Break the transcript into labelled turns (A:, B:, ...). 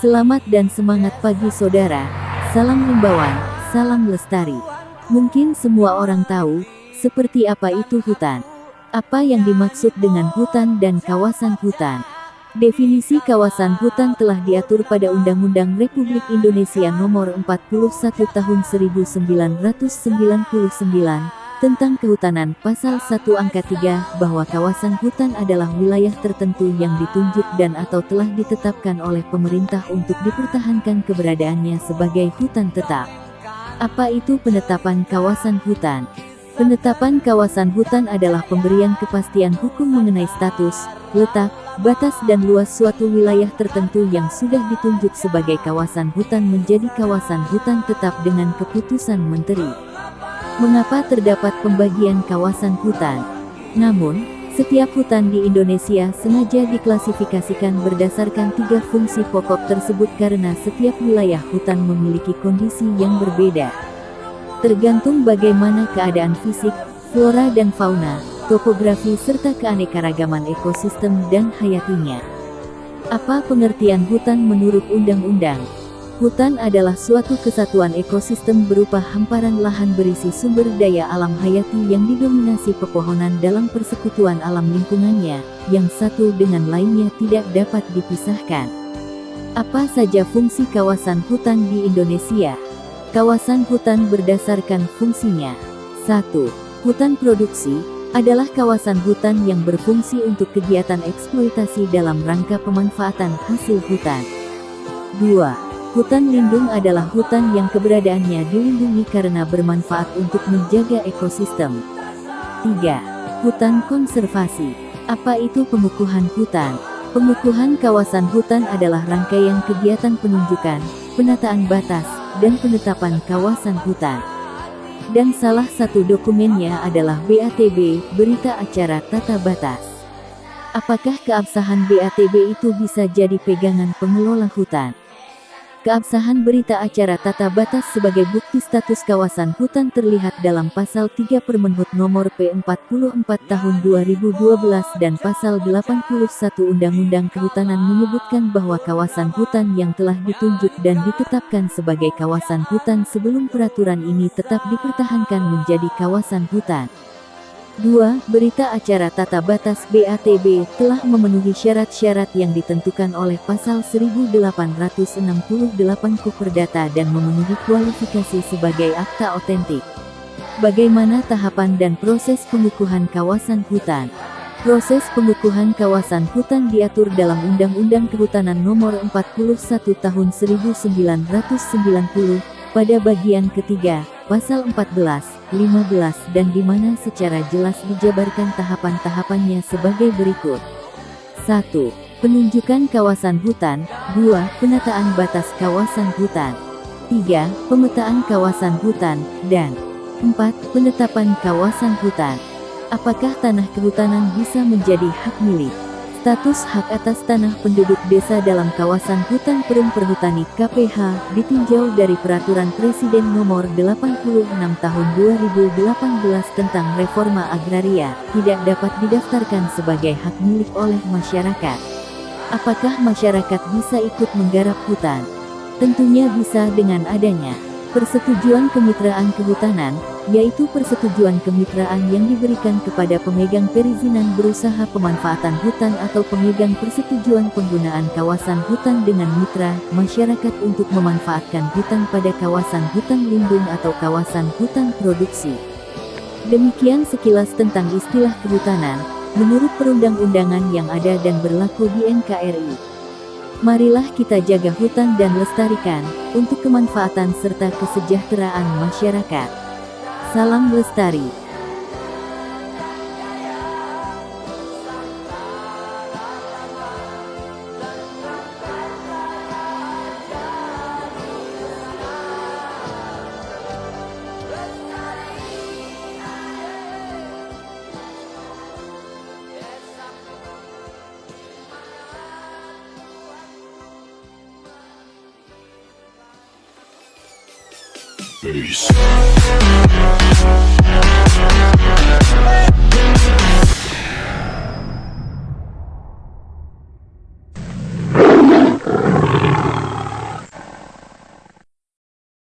A: Selamat dan semangat pagi saudara, salam himbauan, salam lestari. Mungkin semua orang tahu, seperti apa itu hutan. Apa yang dimaksud dengan hutan dan kawasan hutan? Definisi kawasan hutan telah diatur pada Undang-Undang Republik Indonesia Nomor 41 Tahun 1999 tentang Kehutanan Pasal 1 Angka 3 bahwa kawasan hutan adalah wilayah tertentu yang ditunjuk dan atau telah ditetapkan oleh pemerintah untuk dipertahankan keberadaannya sebagai hutan tetap. Apa itu penetapan kawasan hutan? Penetapan kawasan hutan adalah pemberian kepastian hukum mengenai status, letak, batas dan luas suatu wilayah tertentu yang sudah ditunjuk sebagai kawasan hutan menjadi kawasan hutan tetap dengan keputusan menteri. Mengapa terdapat pembagian kawasan hutan? Namun, setiap hutan di Indonesia sengaja diklasifikasikan berdasarkan 3 fungsi pokok tersebut karena setiap wilayah hutan memiliki kondisi yang berbeda. Tergantung bagaimana keadaan fisik, flora dan fauna, topografi serta keanekaragaman ekosistem dan hayatinya. Apa pengertian hutan menurut undang-undang? Hutan adalah suatu kesatuan ekosistem berupa hamparan lahan berisi sumber daya alam hayati yang didominasi pepohonan dalam persekutuan alam lingkungannya, yang satu dengan lainnya tidak dapat dipisahkan. Apa saja fungsi kawasan hutan di Indonesia? Kawasan hutan berdasarkan fungsinya. 1. Hutan produksi adalah kawasan hutan yang berfungsi untuk kegiatan eksploitasi dalam rangka pemanfaatan hasil hutan. 2. Hutan lindung adalah hutan yang keberadaannya dilindungi karena bermanfaat untuk menjaga ekosistem. 3. Hutan konservasi. Apa itu pengukuhan hutan? Pengukuhan kawasan hutan adalah rangkaian kegiatan penunjukan, penataan batas, dan penetapan kawasan hutan. Dan salah satu dokumennya adalah BATB, Berita Acara Tata Batas. Apakah keabsahan BATB itu bisa jadi pegangan pengelola hutan? Keabsahan berita acara tata batas sebagai bukti status kawasan hutan terlihat dalam Pasal 3 Permenhub Nomor P44 Tahun 2012 dan Pasal 81 Undang-Undang Kehutanan menyebutkan bahwa kawasan hutan yang telah ditunjuk dan ditetapkan sebagai kawasan hutan sebelum peraturan ini tetap dipertahankan menjadi kawasan hutan. 2. Berita acara tata batas BATB telah memenuhi syarat-syarat yang ditentukan oleh Pasal 1868 KUH Perdata dan memenuhi kualifikasi sebagai akta otentik. Bagaimana tahapan dan proses pengukuhan kawasan hutan? Proses pengukuhan kawasan hutan diatur dalam Undang-Undang Kehutanan Nomor 41 Tahun 1990 pada bagian ketiga, Pasal 14, 15 dan di mana secara jelas dijabarkan tahapan-tahapannya sebagai berikut. 1. Penunjukan kawasan hutan. 2. Penataan batas kawasan hutan. 3. Pemetaan kawasan hutan. Dan 4. Penetapan kawasan hutan. Apakah tanah kehutanan bisa menjadi hak milik? Status hak atas tanah penduduk desa dalam kawasan hutan Perum Perhutani KPH ditinjau dari Peraturan Presiden Nomor 86 Tahun 2018 tentang Reforma Agraria, tidak dapat didaftarkan sebagai hak milik oleh masyarakat. Apakah masyarakat bisa ikut menggarap hutan? Tentunya bisa dengan adanya persetujuan kemitraan kehutanan, yaitu persetujuan kemitraan yang diberikan kepada pemegang perizinan berusaha pemanfaatan hutan atau pemegang persetujuan penggunaan kawasan hutan dengan mitra masyarakat untuk memanfaatkan hutan pada kawasan hutan lindung atau kawasan hutan produksi. Demikian sekilas tentang istilah kehutanan, menurut perundang-undangan yang ada dan berlaku di NKRI. Marilah kita jaga hutan dan lestarikan, untuk kemanfaatan serta kesejahteraan masyarakat. Salam lestari.
B: Peace.